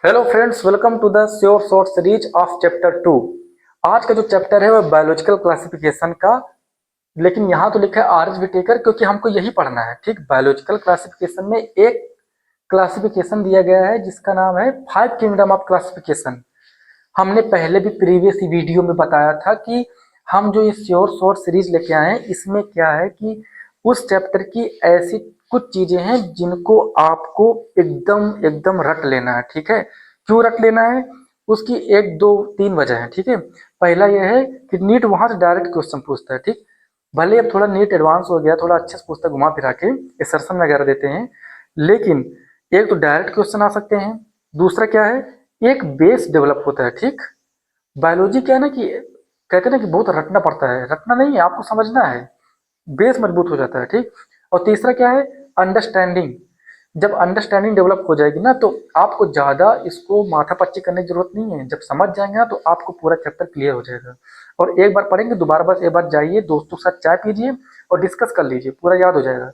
Hello friends, welcome to the sure short series of chapter 2। आज का जो chapter है वह बायोलॉजिकल क्लासिफिकेशन का, लेकिन यहाँ तो लिखा है आर.एच. विटेकर क्योंकि हमको यही पढ़ना है। ठीक, बायोलॉजिकल क्लासिफिकेशन में एक क्लासिफिकेशन दिया गया है जिसका नाम है 5 किंगडम ऑफ क्लासिफिकेशन। हमने पहले भी प्रीवियस वीडियो में बताया था कि हम जो ये श्योर शॉर्ट सीरीज लेके आए हैं इसमें क्या है कि उस चैप्टर की ऐसी कुछ चीजें हैं जिनको आपको एकदम एकदम रट लेना है। ठीक है, क्यों रट लेना है? उसकी एक दो तीन वजह है। ठीक है, पहला यह है कि नीट वहां से डायरेक्ट क्वेश्चन पूछता है। ठीक, भले अब थोड़ा नीट एडवांस हो गया, थोड़ा अच्छे से पूछता है, घुमा फिरा के एक्सरसन वगैरह देते हैं, लेकिन एक तो डायरेक्ट क्वेश्चन आ सकते हैं, दूसरा क्या है, एक बेस डेवलप होता है। ठीक, बायोलॉजी क्या है ना कि कहते हैं ना कि बहुत रटना पड़ता है, रटना नहीं है, आपको समझना है, बेस मजबूत हो जाता है। ठीक, और तीसरा क्या है, अंडरस्टैंडिंग। जब अंडरस्टैंडिंग डेवलप हो जाएगी ना तो आपको ज़्यादा इसको माथापच्ची करने की जरूरत नहीं है। जब समझ जाएंगे ना तो आपको पूरा चैप्टर क्लियर हो जाएगा। और एक बार पढ़ेंगे दोबारा, बस एक बार जाइए दोस्तों के साथ चाय पीजिए और डिस्कस कर लीजिए, पूरा याद हो जाएगा।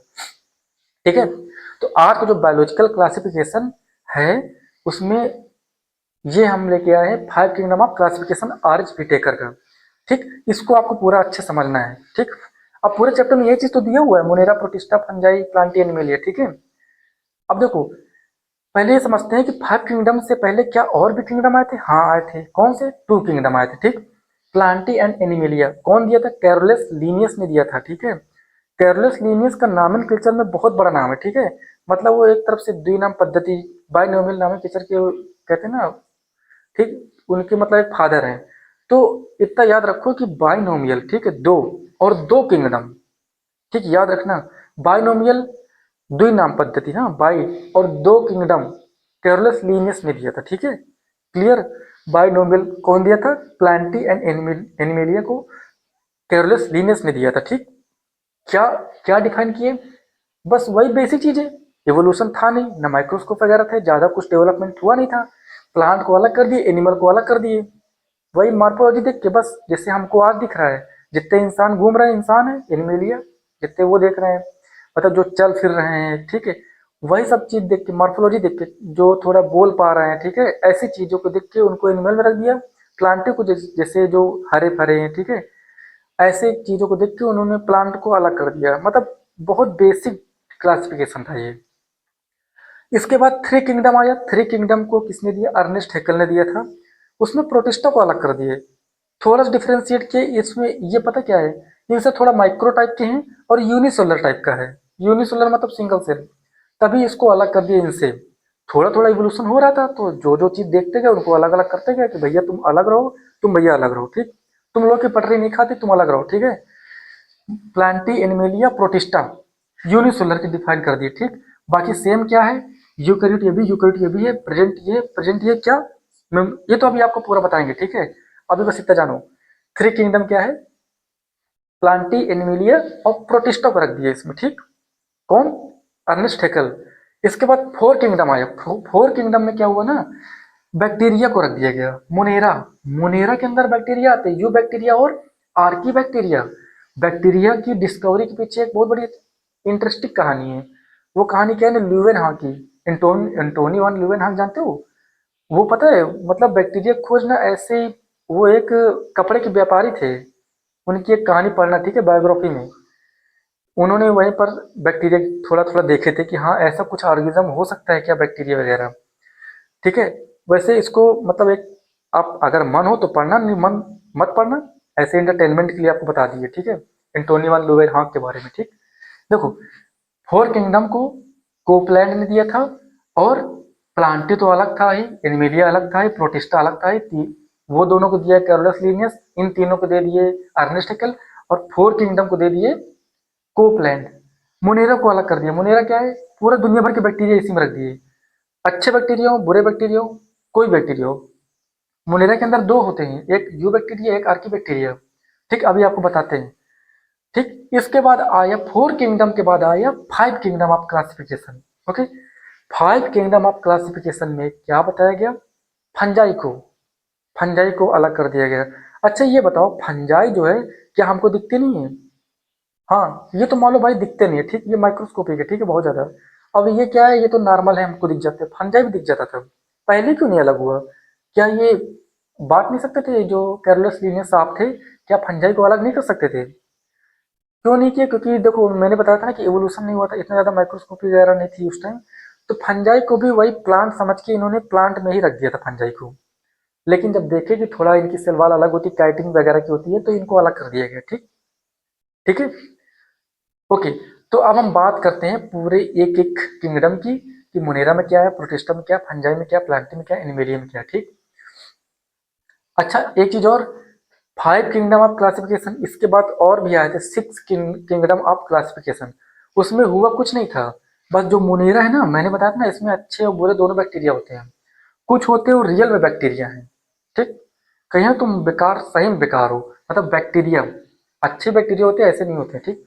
ठीक है, तो आज का जो बायोलॉजिकल क्लासिफिकेशन है उसमें ये हम लेके आए हैं 5 kingdom of classification R H. Whittaker का। ठीक, इसको आपको पूरा अच्छे समझना है। ठीक, अब पूरे चैप्टर में ये चीज तो दिया हुआ है, Monera, protista, fungi, Plantae, animalia. ठीक है, अब देखो, पहले ये समझते हैं कि 5 किंगडम से पहले क्या और भी किंगडम आए थे? हाँ आए थे। कौन से? 2 किंगडम आए थे। ठीक, प्लांटी एंड एनिमेलिया। कौन दिया था? कैरोलस लीनियस ने दिया था। ठीक है, कैरोलस लीनियस का नॉमेनक्लेचर में बहुत बड़ा नाम है। ठीक है, मतलब वो एक तरफ से द्विनाम पद्धति, बाइनोमियल नॉमेनक्लेचर के कहते हैं ना। ठीक, उनके मतलब एक फादर हैं। तो इतना याद रखो कि बाइनोमियल, ठीक है, दो और दो किंगडम। ठीक, याद रखना, बाइनोमियल द्विनाम पद्धति, हाँ बाई, और दो किंगडम कैरोलस लीनियस ने दिया था। ठीक है, क्लियर। बाइनोमियल कौन दिया था? प्लांटी एंड एनिमेलिया को कैरोलस लीनियस ने दिया था। ठीक, क्या क्या डिफाइन किए? बस वही बेसिक चीजें। एवोल्यूशन था नहीं, ना माइक्रोस्कोप वगैरह थे, ज्यादा कुछ डेवलपमेंट हुआ नहीं था। प्लांट को अलग कर दिए, एनिमल को अलग कर दिए, वही मॉर्फोलॉजी देख के, बस जैसे हमको आज दिख रहा है, जितने इंसान घूम रहे हैं इंसान है एनिमेलिया, जितने वो देख रहे हैं, मतलब जो चल फिर रहे हैं। ठीक है, वही सब चीज देख के, मॉर्फोलॉजी देख के, जो थोड़ा बोल पा रहे हैं, ठीक है, ऐसी चीजों को देख के उनको एनिमल में रख दिया। प्लांट को जैसे जो हरे भरे हैं, ठीक है, ऐसे चीजों को देख के उन्होंने प्लांट को अलग कर दिया। मतलब बहुत बेसिक क्लासिफिकेशन था ये। इसके बाद 3 किंगडम आया। 3 किंगडम को किसने दिया? अर्नेस्ट हैकेल ने दिया था। उसमें प्रोटिस्टा को अलग कर दिए, थोड़ा सा डिफ्रेंशिएट किए। इसमें ये पता क्या है, इनसे थोड़ा माइक्रो टाइप के हैं और यूनिसेलुलर टाइप का है। यूनिसेलुलर मतलब सिंगल सेल, तभी इसको अलग कर दिया इनसे। थोड़ा थोड़ा इवोल्यूशन हो रहा था, तो जो जो चीज देखते गए उनको अलग अलग करते गए कि भैया तुम अलग रहो, तुम भैया अलग रहो। ठीक, तुम लोग की पटरी नहीं खाती, तुम अलग रहो। ठीक है, प्लांटी, एनिमेलिया, प्रोटिस्टा यूनिसेलुलर की डिफाइन कर दिए। ठीक, बाकी सेम क्या है, यूकैरियोट ये भी, यूकैरियोट ये भी है, प्रेजेंट ये क्या, ये तो अभी आपको पूरा बताएंगे। ठीक है, अभी बस इतना जानो, 3 किंगडम क्या है, प्लांटी, एनिमेलिया और प्रोटिस्टा को रख दिया इसमें। ठीक, कौन? Ernest Haeckel. इसके बाद 4 किंगडम आया। 4 किंगडम में क्या हुआ ना, बैक्टीरिया को रख दिया गया। मोनेरा, मोनेरा के अंदर बैक्टीरिया आते हैं, यू बैक्टीरिया और आर्की बैक्टीरिया। बैक्टीरिया की डिस्कवरी के पीछे एक बहुत बड़ी इंटरेस्टिंग कहानी है। वो कहानी क्या है ना, ल्यूवेन हां की। एंटोनी वन ल्यूवेन हां जानते हो? वो पता है, मतलब बैक्टीरिया खोज ना ऐसे ही, वो एक कपड़े के व्यापारी थे। उनकी एक कहानी पढ़ना, ठीक है, बायोग्राफी में। उन्होंने वहीं पर बैक्टीरिया थोड़ा थोड़ा देखे थे कि हाँ ऐसा कुछ ऑर्गेनिज्म हो सकता है क्या, बैक्टीरिया वगैरह। ठीक है, वैसे इसको मतलब एक, आप अगर मन हो तो पढ़ना, नहीं मन मत पढ़ना, ऐसे एंटरटेनमेंट के लिए आपको बता दिए। ठीक है, एंटोनी वन लुवेन हाक के बारे में। ठीक, देखो, 4 किंगडम को कोपलैंड ने दिया था, और प्लांटी तो अलग था ही, एनिमेलिया अलग था ही, प्रोटिस्टा अलग था ही, वो दोनों को दिया कैरोलस लीनियस, इन तीनों को दे दिए अर्नेस्ट हैकेल, और 4 किंगडम को दे दिए कोपलैंड। मोनेरा को अलग कर दिया। मोनेरा क्या है, पूरा दुनिया भर के बैक्टीरिया इसी में रख दिए, अच्छे बैक्टीरिया हो, बुरे बैक्टीरिया हो, कोई बैक्टीरिया हो। मोनेरा के अंदर दो होते हैं, एक यू बैक्टीरिया, एक आर्की बैक्टीरिया। ठीक, अभी आपको बताते हैं। ठीक, इसके बाद आया 4 किंगडम के बाद आया 5 kingdom of classification. Okay, 5 kingdom of classification में क्या बताया गया, फंजाई को, फंजाई को अलग कर दिया गया। अच्छा ये बताओ, फंजाई जो है क्या हमको दिखते नहीं है? हाँ, ये तो मान लो भाई दिखते नहीं है। ठीक, ये माइक्रोस्कोपिक है, ठीक है, बहुत ज्यादा। अब ये क्या है, ये तो नॉर्मल है, हमको दिख जाते हैं, फंजाई भी दिख जाता था। पहले क्यों नहीं अलग हुआ? क्या ये बांट नहीं सकते थे? जो कैरोलस लिनियस सांप थे, क्या फंजाई को अलग नहीं कर सकते थे? क्यों नहीं किया? क्योंकि देखो मैंने बताया था ना कि एवोल्यूशन नहीं हुआ था, इतना ज़्यादा माइक्रोस्कोपी वगैरह नहीं थी उस टाइम। तो फंजाई को भी वही प्लांट समझ के इन्होंने प्लांट में ही रख दिया था फंजाई को। लेकिन जब देखे कि थोड़ा इनकी सेल वाल अलग होती, काइटिन वगैरह की होती है, तो इनको अलग कर दिया गया। ठीक, ठीक है, ओके। तो अब हम बात करते हैं पूरे एक एक किंगडम की, कि मोनेरा में क्या है, प्रोटिस्टा में क्या, फंजाई में क्या, प्लांटी में क्या, एनिमेलिया में क्या। ठीक, अच्छा एक चीज और, 5 किंगडम ऑफ क्लासिफिकेशन, इसके बाद और भी आए थे 6 किंगडम ऑफ क्लासिफिकेशन। उसमें हुआ कुछ नहीं था, बस जो मोनेरा है ना, मैंने बताया था ना, इसमें अच्छे और बुरे दोनों बैक्टीरिया होते हैं। कुछ होते हैं वो रियल में बैक्टीरिया हैं। ठीक, कहीं ना तुम बेकार, सही में बेकार हो, मतलब बैक्टीरिया अच्छे बैक्टीरिया होते हैं, ऐसे नहीं होते। ठीक,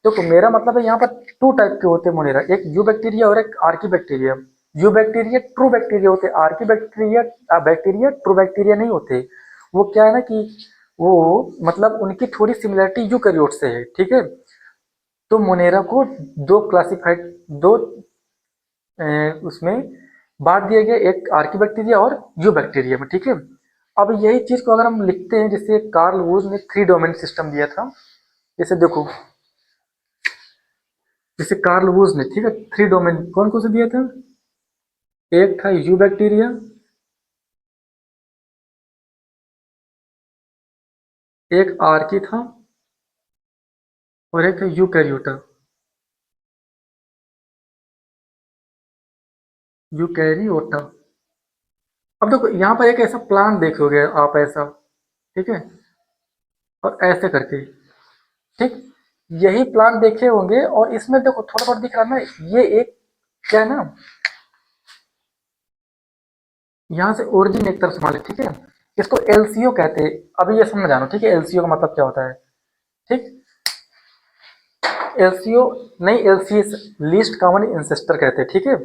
देखो मेरा मतलब है यहाँ पर 2 टाइप के होते हैं मोनेरा, एक यू बैक्टीरिया और एक Archie bacteria. You bacteria true bacteria होते हैं, Archie bacteria bacteria true bacteria नहीं होते। वो क्या है ना कि वो मतलब उनकी थोड़ी सिमिलरिटी यूकैरियोट से है। ठीक है, तो मोनेरा को दो क्लासिफाइड, दो उसमें बांट दिया गया, एक आर्की बैक्टीरिया और यू बैक्टीरिया में। ठीक है, अब यही चीज को अगर हम लिखते हैं, जैसे कार्ल वूज ने 3 डोमेन सिस्टम दिया था, जैसे देखो, जैसे कार्ल वूज ने, ठीक है, 3 डोमेन कौन कौन से दिया था? एक था यू बैक्टीरिया, एक आर्की था, और एक है यूकैरियोटा, यूकैरियोटा। अब देखो यहाँ पर एक ऐसा प्लांट देखोगे आप, ऐसा, ठीक है, और ऐसे करके, ठीक, यही प्लांट देखे होंगे, और इसमें देखो थोड़ा बहुत दिख रहा है ना, ये एक क्या है ना, यहाँ से ओरिजिन एक तरफ संभाले। ठीक है, इसको एलसीओ कहते हैं। अभी ये समझ जानो, ठीक है, एलसीओ का मतलब क्या होता है। ठीक, एलसीओ नहीं, एलसीएस, लीस्ट कॉमन इंसेस्टर कहते हैं। ठीक है,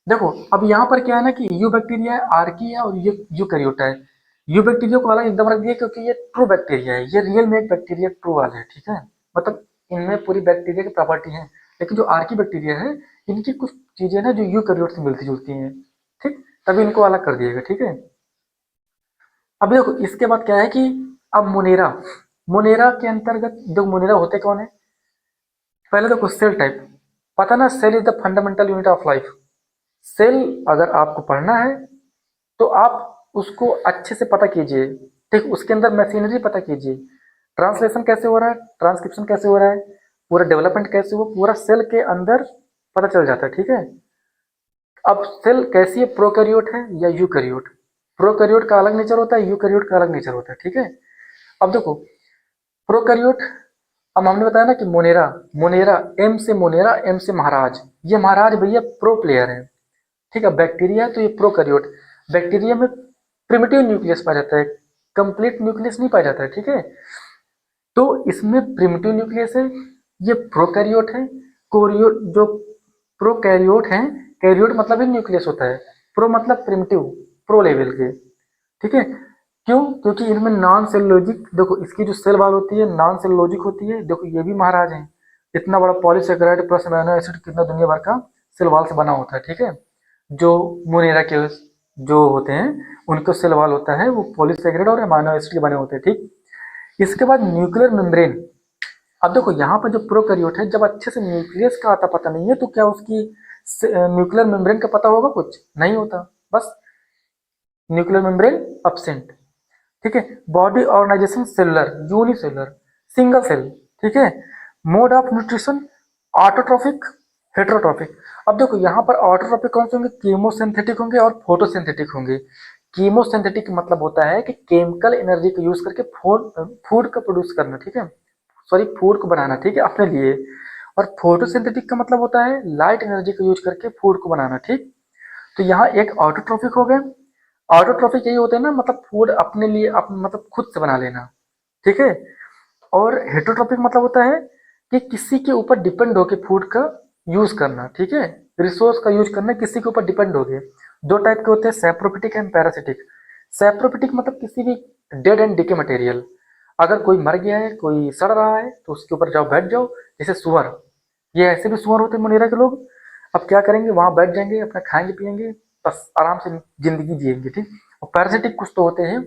देखो अब यहाँ पर क्या है ना कि यू बैक्टीरिया है, आर्की है, और यू कैरियोटा है। यू बैक्टीरिया को अलग एकदम रख दिया क्योंकि ये ट्रू बैक्टीरिया है, ये रियल में एक बैक्टीरिया ट्रू वाले है। ठीक है, मतलब इनमें पूरी बैक्टीरिया की प्रॉपर्टी है। लेकिन जो आर्की बैक्टीरिया है, इनकी कुछ चीजें ना जो यू कैरियोट से मिलती जुलती हैं। ठीक, तभी इनको अलग कर दिएगा। ठीक है, अब देखो इसके बाद क्या है कि अब मोनेरा, मोनेरा के अंतर्गत जो मोनेरा होते कौन है, पहले देखो सेल टाइप, पता ना, cell is the fundamental unit of life. Cell अगर आपको पढ़ना है तो आप उसको अच्छे से पता कीजिए। ठीक, उसके अंदर मशीनरी पता कीजिए, ट्रांसलेशन कैसे हो रहा है, ट्रांसक्रिप्शन कैसे हो रहा है, पूरा डेवलपमेंट कैसे हो, पूरा सेल के अंदर पता चल जाता है। ठीक है, अब सेल कैसी है, प्रोकैरियोट है या यूकैरियोट? प्रोकैरियोट का अलग नेचर होता है, यूकैरियोट का अलग नेचर होता है। ठीक है, अब देखो प्रोकैरियोट, अब हमने बताया ना कि मोनेरा, मोनेरा एम से मोनेरा, एम से महाराज, ये महाराज भैया प्रो प्लेयर है। ठीक है, बैक्टीरिया है तो ये प्रोकैरियोट। बैक्टीरिया में प्रिमिटिव न्यूक्लियस पाया जाता है, कंप्लीट न्यूक्लियस नहीं पाया जाता है। ठीक है, तो इसमें प्रिमिटिव न्यूक्लियस है, ये प्रोकैरियोट है। कोरियो जो प्रोकैरियोट है, कैरियोट मतलब ही न्यूक्लियस होता है, प्रो मतलब प्रिमिटिव, प्रो लेवल के। ठीक है, क्यों? क्योंकि इनमें नॉन सेलुलोजिक, देखो इसकी जो सेल वाल होती है नॉन सेलुलोजिक होती है। देखो ये भी महाराज हैं, इतना बड़ा पॉलीसेकेराइड प्लस अमीनो एसिड कितना दुनिया भर का सेल वाल से बना होता है। ठीक है, जो मोनेरा के जो होते हैं उनका सेल वाल होता है वो पॉलीसेकेराइड और अमीनो एसिड के बने होते हैं। ठीक, इसके बाद न्यूक्लियर मेम्ब्रेन। अब देखो यहाँ पर जो प्रोकैरियोट है, जब अच्छे से न्यूक्लियस का आता पता नहीं है, तो क्या उसकी न्यूक्लियर मेम्ब्रेन का पता होगा? कुछ नहीं होता, बस न्यूक्लियर मेम्ब्रेन अपसेंट। ठीक है, body organisation cellular, unicellular, single cell. ठीक है, mode of nutrition autotrophic, heterotrophic. अब देखो यहाँ पर ऑटोट्रोफिक कौन से होंगे, कीमोसिंथेटिक होंगे और फोटोसिंथेटिक होंगे। कीमोसिंथेटिक मतलब होता है कि केमिकल एनर्जी को यूज करके फूड का प्रोड्यूस करना। ठीक है, सॉरी फूड को बनाना, ठीक है, अपने लिए। और फोटोसिंथेटिक का मतलब होता है लाइट एनर्जी को यूज करके फूड को बनाना। ठीक, तो यहाँ एक ऑटोट्रोफिक हो गए। ऑटोट्रोफिक यही होते हैं ना, मतलब फूड अपने लिए मतलब खुद से बना लेना। ठीक है, और हेटरोट्रोपिक मतलब होता है कि किसी के ऊपर डिपेंड होके फूड का यूज करना। ठीक है, रिसोर्स का यूज करना किसी के ऊपर डिपेंड हो गए। 2 टाइप के होते हैं, सैप्रोफिटिक एंड पैरासिटिक। सैप्रोफिटिक मतलब किसी भी डेड एंड डिके मटेरियल, अगर कोई मर गया है, कोई सड़ रहा है, तो उसके ऊपर जाओ, बैठ जाओ। जैसे सुअर, ये ऐसे भी सुअर होते हैं मुनीरा के लोग। अब क्या करेंगे, वहां बैठ जाएंगे, अपना खाएंगे पिएंगे, बस आराम से जिंदगी जिएंगे, ठीक। और पैरासिटिक कुछ तो होते हैं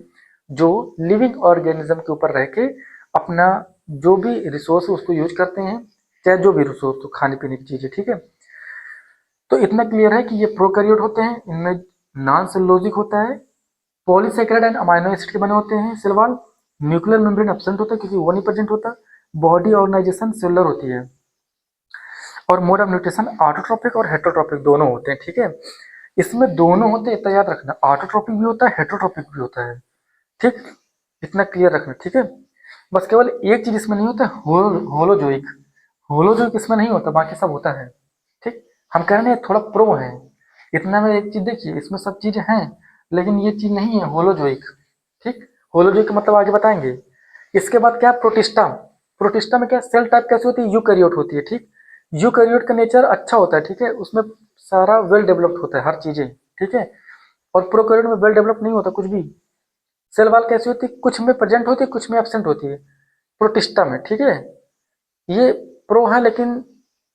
जो लिविंग ऑर्गेनिज्म के ऊपर रह के अपना जो भी रिसोर्स है उसको यूज करते हैं, चाहे जो भी रिसोर्स हो, खाने पीने की चीजें, ठीक है। तो इतना क्लियर है कि ये प्रोकैरियोट होते हैं, इनमें नॉन सेलुलोजिक होता है, पॉलीसेकेराइड एंड अमाइनो एसिड के बने होते हैं cell wall, nuclear membrane absent होता है क्योंकि वो नहीं प्रेजेंट होता, बॉडी ऑर्गेनाइजेशन सेलुलर होती है, और मोड ऑफ न्यूट्रिशन ऑटोट्रोपिक और हेटरोट्रोपिक दोनों होते हैं, ठीक है। इसमें दोनों होते हैं, इतना याद रखना, ऑटोट्रोपिक भी होता है, हेटरोट्रोपिक भी होता है, ठीक। इतना क्लियर रखना, ठीक है। बस केवल एक चीज इसमें नहीं होता, होलोजोइक, होलोजोइक इसमें नहीं होता, बाकी सब होता है, ठीक। हम कह रहे हैं थोड़ा प्रो है, इतना में एक चीज देखिए, इसमें सब चीजें हैं लेकिन ये चीज नहीं है होलोजोइक, ठीक। होलोजोइक का मतलब आगे बताएंगे। इसके बाद क्या, प्रोटिस्टा। प्रोटिस्टा में क्या सेल टाइप कैसी होती है, यूकैरियोट होती है, ठीक। यूकैरियोट का नेचर अच्छा होता है, ठीक है, उसमें सारा वेल डेवलप्ड होता है हर चीजें, ठीक है। और प्रोकैरियोट में वेल डेवलप्ड नहीं होता कुछ भी। सेल वॉल कैसी होती है, कुछ में प्रेजेंट होती है कुछ में एब्सेंट होती है प्रोटिस्टा में, ठीक है। ये प्रो है लेकिन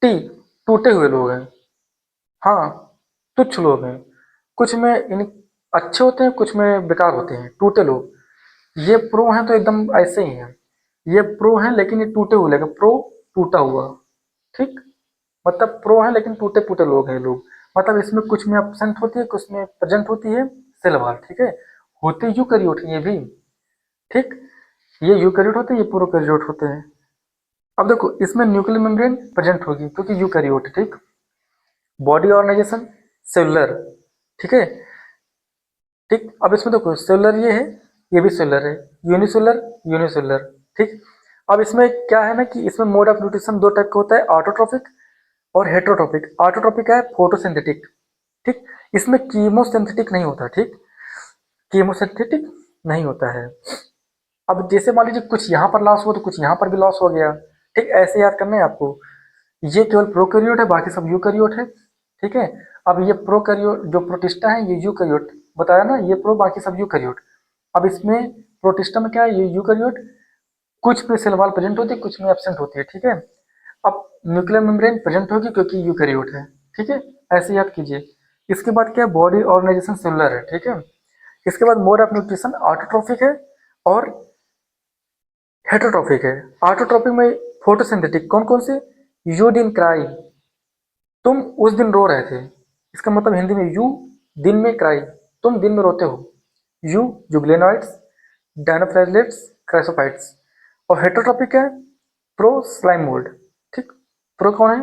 टी, टूटे हुए लोग हैं, हाँ, तुच्छ लोग हैं, कुछ में इन अच्छे होते हैं कुछ में बेकार होते हैं, टूटे लोग। ये प्रो हैं तो एकदम ऐसे ही हैं, ये प्रो हैं लेकिन ये टूटे हुए, लेकिन प्रो टूटा हुआ, ठीक। मतलब प्रो है लेकिन टूटे फूटे लोग हैं लोग, मतलब इसमें कुछ में एब्सेंट होती है कुछ में प्रेजेंट होती है सेल वॉल, ठीक है। होते यूकैरियोट ये भी, ठीक। ये यूकैरियोट होते हैं ये प्रोकैरियोट होते हैं। अब देखो इसमें न्यूक्लियर मेम्ब्रेन प्रेजेंट होगी क्योंकि यूकैरियोट, ठीक। बॉडी ऑर्गेनाइजेशन सेलुलर, ठीक है, ठीक। अब इसमें देखो सेलुलर ये है, ये भी सेलुलर है, यूनिसेलुलर यूनिसेलुलर, ठीक। अब इसमें क्या है ना कि इसमें मोड ऑफ न्यूट्रिशन दो टाइप का होता है, ऑटोट्रोपिक और हेटरोट्रोपिक। ऑटोट्रोपिक है फोटोसिंथेटिक, ठीक। इसमें कीमोसिंथेटिक नहीं होता, ठीक, कीमोसिंथेटिक नहीं होता है। अब जैसे मान लीजिए कुछ यहाँ पर लॉस हुआ तो कुछ यहाँ पर भी लॉस हो गया, ठीक, ऐसे याद करना है आपको। ये केवल प्रोकैरियोट है बाकी सब यूकैरियोट है, ठीक है। अब ये प्रोकैरियोट जो प्रोटिस्टा है ये यूकैरियोट बताया ना, ये प्रो बाकी सब यूकैरियोट। अब इसमें प्रोटिस्टा में क्या है, ये यूकैरियोट, कुछ में सेल वॉल प्रेजेंट होती है कुछ में एब्सेंट होती है, ठीक है। अब न्यूक्लियर मेम्ब्रेन प्रेजेंट होगी क्योंकि यूकैरियोट है, ठीक है, ऐसे याद कीजिए। इसके बाद क्या, बॉडी ऑर्गेनाइजेशन सेलुलर है, ठीक है। इसके बाद मोड ऑफ न्यूट्रिशन ऑटोट्रोफिक है और हेटरोट्रोफिक है। ऑटोट्रोफिक में फोटोसिंथेटिक कौन कौन से, यू डिडंट क्राई, तुम उस दिन रो रहे थे, इसका मतलब हिंदी में यू दिन में क्राई, तुम दिन में रोते हो, यू जुगलेनॉइड्स, डायनोफ्लाजेलेट्स, क्राइसोफाइट्स। और हेटरोट्रोपिक है प्रो स्लाइम मोल्ड, ठीक। प्रो कौन है,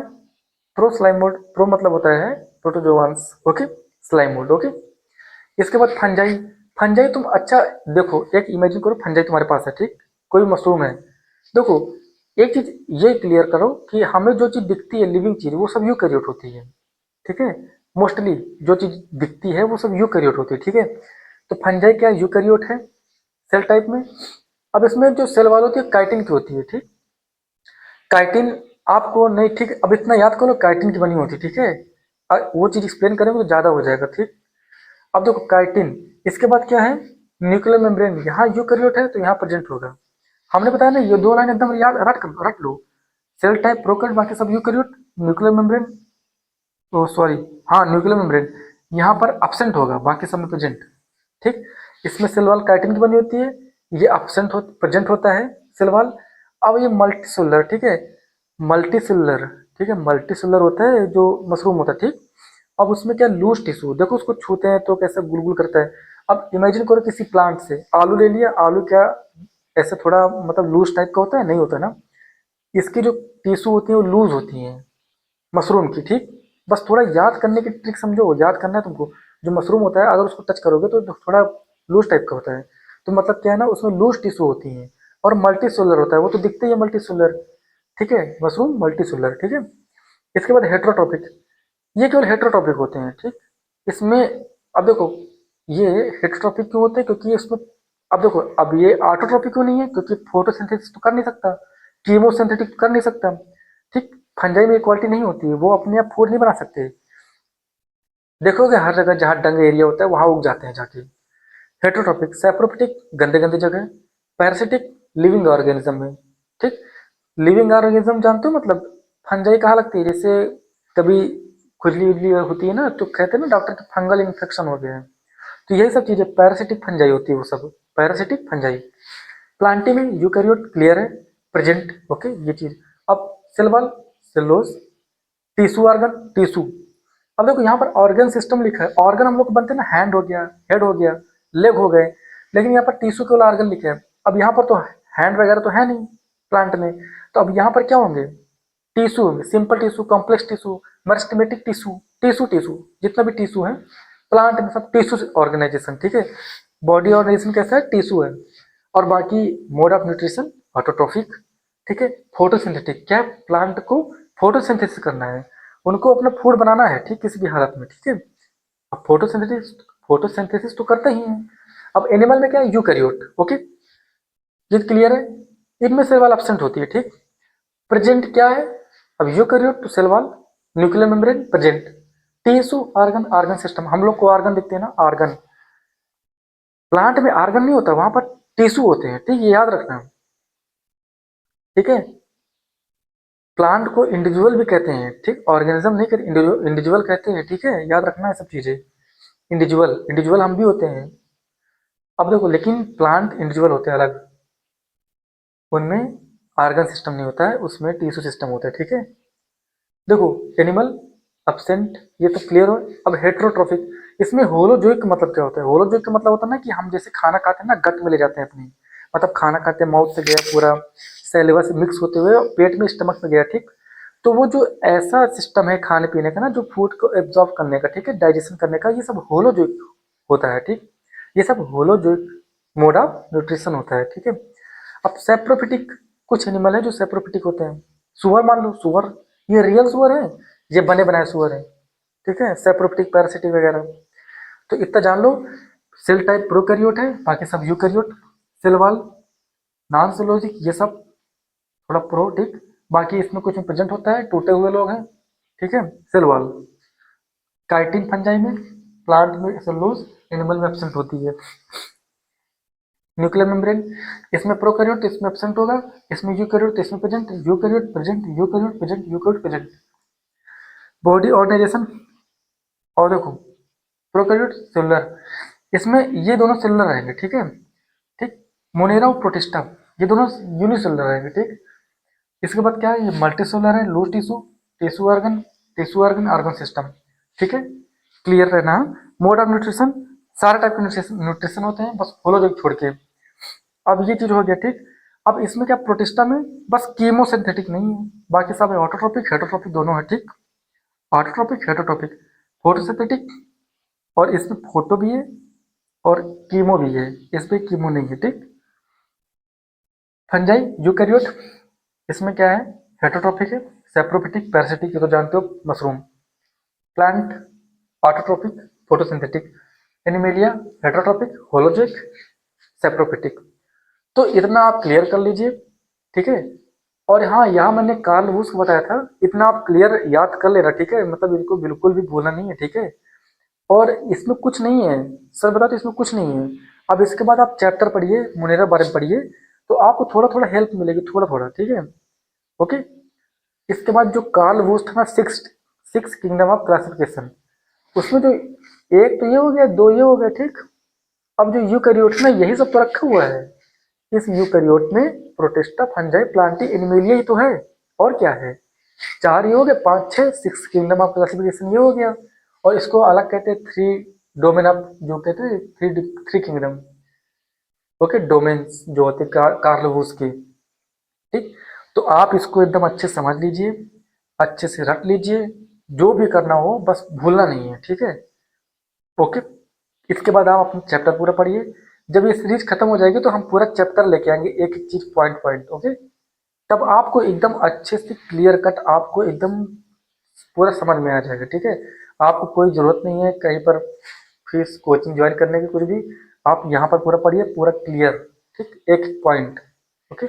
प्रो स्लाइम मोल्ड, प्रो मतलब होता है प्रोटोजोआंस, ओके, स्लाइम मोल्ड, ओके। इसके बाद फंजाई। फंजाई तुम अच्छा देखो, एक इमेजिन करो फंजाई तुम्हारे पास है, ठीक, कोई मशरूम है। देखो एक चीज ये क्लियर करो कि हमें जो चीज दिखती है लिविंग चीज वो सब यूकैरियोट होती है, ठीक है। मोस्टली जो चीज दिखती है वो सब यूकैरियोट होती है, ठीक है। तो फंजाई क्या है, यूकैरियोट है सेल टाइप में। अब इसमें जो सेल वॉल होती है काइटिन की होती है, ठीक। काइटिन आपको नहीं, ठीक, अब इतना याद करो काइटिन की बनी होती है, ठीक है। वो चीज एक्सप्लेन करेंगे तो ज्यादा हो जाएगा, ठीक। अब देखो काइटिन, इसके बाद क्या है, न्यूक्लियर मेम्ब्रेन, यहाँ यूकैरियोट है तो यहाँ प्रेजेंट होगा। हमने बताया ना ये दो लाइन एकदम याद रट लो, सेल टाइप प्रोकैरियोट बाकी सब यूकैरियोट, न्यूक्लियर मेम्ब्रेन, ओ सॉरी, हाँ न्यूक्लियर मेम्ब्रेन यहाँ पर एब्सेंट होगा बाकी सब में प्रेजेंट, ठीक। इसमें सेल वॉल काइटिन की बनी होती है, ये एब्सेंट हो प्रेजेंट होता है सेल वॉल। अब ये मल्टी सेलुलर, ठीक है, मल्टी सेलुलर, ठीक है, मल्टी सेलुलर होता है जो मशरूम होता है, ठीक। अब उसमें क्या लूज टिश्यू, देखो उसको छूते हैं तो कैसे गुलगुल करता है। अब इमेजिन करो किसी प्लांट से आलू ले लिया, आलू क्या ऐसे थोड़ा मतलब लूज टाइप का होता है, नहीं होता ना, इसकी जो टिश्यू होती है वो लूज होती है मशरूम की, ठीक। बस थोड़ा याद करने की ट्रिक समझो, याद करना है तुमको। जो मशरूम होता है अगर उसको टच करोगे तो थोड़ा लूज टाइप का होता है, तो मतलब क्या है ना उसमें लूज टिश्यू होती है, और मल्टी सोलर होता है, वो तो दिखते ही है मल्टी सोलर, ठीक है, मशरूम मल्टी सोलर, ठीक है। इसके बाद हेट्रोटॉपिक, ये केवल हेट्रोटॉपिक होते हैं, ठीक। इसमें अब देखो ये हेट्रोटॉपिक क्यों होते हैं क्योंकि ये इसमें, अब देखो अब ये ऑटोट्रोपिक क्यों नहीं है क्योंकि फोटोसिंथेसिस तो कर नहीं सकता, कीमोसिंथेटिक कर नहीं सकता, ठीक। फंजाई में क्वालिटी नहीं होती है, वो अपने आप फूड नहीं बना सकते। देखोगे हर जगह जहाँ डंग एरिया होता है वहां उग जाते हैं जाके। हेट्रोट्रोपिक सैप्रोफिटिक गंदे गंदे जगह, पैरासिटिक लिविंग ऑर्गेनिज्म में, ठीक। लिविंग ऑर्गेनिज्म जानते हो मतलब फंजाई कहाँ लगती है, जैसे कभी खुजली उजली होती है ना, तो कहते हैं ना डॉक्टर का फंगल इन्फेक्शन हो गया है। तो यही सब चीजें पैरासिटिक फंजाई होती है, वो सब पैरासिटिक फंजाई। प्लांटी में यूकैरियोट क्लियर है, प्रेजेंट, ओके ये चीज। अब cell wall, cellulose, tissue organ, tissue. अब देखो यहाँ पर ऑर्गन सिस्टम लिखा है, ऑर्गन हम लोग को बनते हैं ना, हैंड हो गया, हेड हो गया, लेग हो गए, लेकिन यहाँ पर टिश्यू केवल ऑर्गन लिखे हैं। अब यहाँ पर तो हैंड वगैरह तो है नहीं प्लांट में, तो अब यहाँ पर क्या होंगे, टिश्यू होंगे, simple tissue, complex tissue, meristematic tissue, tissue tissue, जितना भी टिश्यू है प्लांट में सब टिश्यू ऑर्गेनाइजेशन, ठीक है। बॉडी ऑर्गेनाइजेशन कैसा है, टिश्यू है। और बाकी मोड ऑफ न्यूट्रिशन ऑटोट्रोफिक, ठीक है। फोटोसिंथेटिक, क्या है, प्लांट को फोटोसिंथेसिस करना है, उनको अपना फूड बनाना है, ठीक, किसी भी हालत में, ठीक है। अब फोटोसिंथेसिस तो करते ही हैं। अब एनिमल में क्या है, यूकैरियोट, ओके ये क्लियर है। इनमें सेल वॉल एब्सेंट होती है, ठीक। प्रेजेंट क्या है, अब यूकैरियोट तो cell wall, nuclear membrane present, tissue organ, organ system, हम लोग को ऑर्गन दिखते हैं ना, ऑर्गन। प्लांट में ऑर्गन नहीं होता, वहां पर टिश्यू होते हैं, ठीक, ये याद रखना, ठीक है। प्लांट को इंडिविजुअल भी कहते हैं, ठीक, ऑर्गेनिज्म नहीं कहते, इंडिविजुअल कहते हैं, ठीक है, याद रखना है सब चीजें। इंडिविजुअल, इंडिविजुअल हम भी होते हैं। अब देखो, लेकिन प्लांट इंडिविजुअल होते हैं अलग, उनमें ऑर्गन सिस्टम नहीं होता है, उसमें टिश्यू सिस्टम होता है, ठीक है। देखो एनिमल अब्सेंट, ये तो क्लियर हो। अब हेट्रोट्रोफिक, इसमें होलोजोइक का मतलब क्या होता है, होलोजोइक का मतलब होता है ना कि हम जैसे खाना खाते हैं ना, गट में ले जाते हैं अपनी, मतलब खाना खाते हैं माउथ से गया पूरा, सैलिवा से मिक्स होते हुए पेट में, स्टमक में गया, ठीक। तो वो जो ऐसा सिस्टम है खाने पीने का ना, जो फूड को एब्जॉर्ब करने का, ठीक है, डाइजेशन करने का, ये सब होलोजोइक होता है, ठीक। ये सब होलोजोइक मोड ऑफ न्यूट्रिशन होता है, ठीक है। अब सेप्रोफिटिक, कुछ एनिमल है जो सेप्रोफिटिक होते हैं। सुअर मान लो, सुअर ये रियल सुअर है, ये बने बनाए सुअर है, ठीक है, सेप्रोफिटिक, पैरासिटिक वगैरह। तो इतना जान लो। सेल टाइप प्रोकैरियोट है, बाकी सब यूकैरियोट। सेल वॉल, नॉन सेलोजिक, ये सब थोड़ा प्रो, ठीक। बाकी इसमें कुछ में प्रेजेंट होता है, टूटे हुए लोग हैं, ठीक है। सेल वॉल, काइटिन फंजाई में, प्लांट में सेलुलोज, एनिमल में एब्सेंट होती है। न्यूक्लियर मेम्ब्रेन, इसमें प्रोकैरियोट, इसमें एब्सेंट होगा, इसमें यूकैरियोट, इसमें present, eukaryote present, eukaryote present, eukaryote present. Body organisation, और देखो प्रोकैरियोट सेलुलर, इसमें ये दोनों सेलुलर रहेंगे, ठीक है, ठीक। मोनेरा और प्रोटिस्टा, ये दोनों यूनिसेलुलर रहेंगे, ठीक। इसके बाद क्या है, ये मल्टी सेलुलर है, loose tissue, tissue organ, tissue organ, organ system, ठीक है, क्लियर रहना। मोड ऑफ न्यूट्रिशन, सारे टाइप के न्यूट्रिशन होते हैं, बस फॉलो जो छोड़ के। अब ये चीज हो गया, ठीक। अब इसमें क्या, प्रोटिस्टा में बस कीमोसिंथेटिक नहीं है, बाकी सब है ऑटोट्रोपिक, हेटरोट्रोपिक दोनों है, ठीक। ऑटोट्रोपिक, हेटरोट्रोपिक, फोटोसिंथेटिक, और इसमें फोटो भी है और कीमो भी है, इसमें कीमो नहीं है, ठीक। फंजाई, यूकैरियोट, इसमें क्या है, हेटरोट्रोपिक है, सेप्रोफिटिक, पैरासिटिक, ये तो जानते हो, mushroom. Plant autotrophic, photosynthetic. Animalia heterotrophic, holozoic, saprophytic. तो इतना आप क्लियर कर लीजिए, ठीक है। और हाँ, यहाँ मैंने कार्ल वुस को बताया था, इतना आप क्लियर याद कर लेना, ठीक है, मतलब इनको बिल्कुल भी भूलना नहीं है, ठीक है। और इसमें कुछ नहीं है, सर बता तो इसमें कुछ नहीं है। अब इसके बाद आप चैप्टर पढ़िए, मुनेरा बारे में पढ़िए, तो आपको थोड़ा थोड़ा हेल्प मिलेगी, थोड़ा थोड़ा, ठीक है, ओके। इसके बाद जो कार्ल वुस था ना, सिक्स किंगडम ऑफ क्लासिफिकेशन, उसमें जो एक तो ये हो गया, दो ये हो गया, ठीक। अब जो यूकैरियोट में यही सब तो रखा हुआ है, इस यूकैरियोट में प्रोटिस्टा, फंजाई, प्लांटी, एनिमेलिया ही तो है, और क्या है। चार ये हो गए, पांच छह, सिक्स किंगडम ऑफ क्लासिफिकेशन ये हो गया। और इसको अलग कहते हैं थ्री डोमेन ऑफ, जो कहते हैं three three kingdom, okay, domains जो होते हैं कार्ल वुस के, ठीक। तो आप इसको एकदम अच्छे से समझ लीजिए, अच्छे से रख लीजिए, जो भी करना हो बस भूलना नहीं है, ठीक है, ओके। इसके बाद आप अपना चैप्टर पूरा पढ़िए, जब ये सीरीज खत्म हो जाएगी तो हम पूरा चैप्टर लेके आएंगे, एक एक चीज पॉइंट पॉइंट, ओके। तब आपको एकदम अच्छे से क्लियर कट, आपको एकदम पूरा समझ में आ जाएगा, ठीक है। आपको कोई जरूरत नहीं है कहीं पर फीस कोचिंग ज्वाइन करने की, कुछ भी। आप यहाँ पर पूरा पढ़िए, पूरा क्लियर, ठीक, एक पॉइंट, ओके।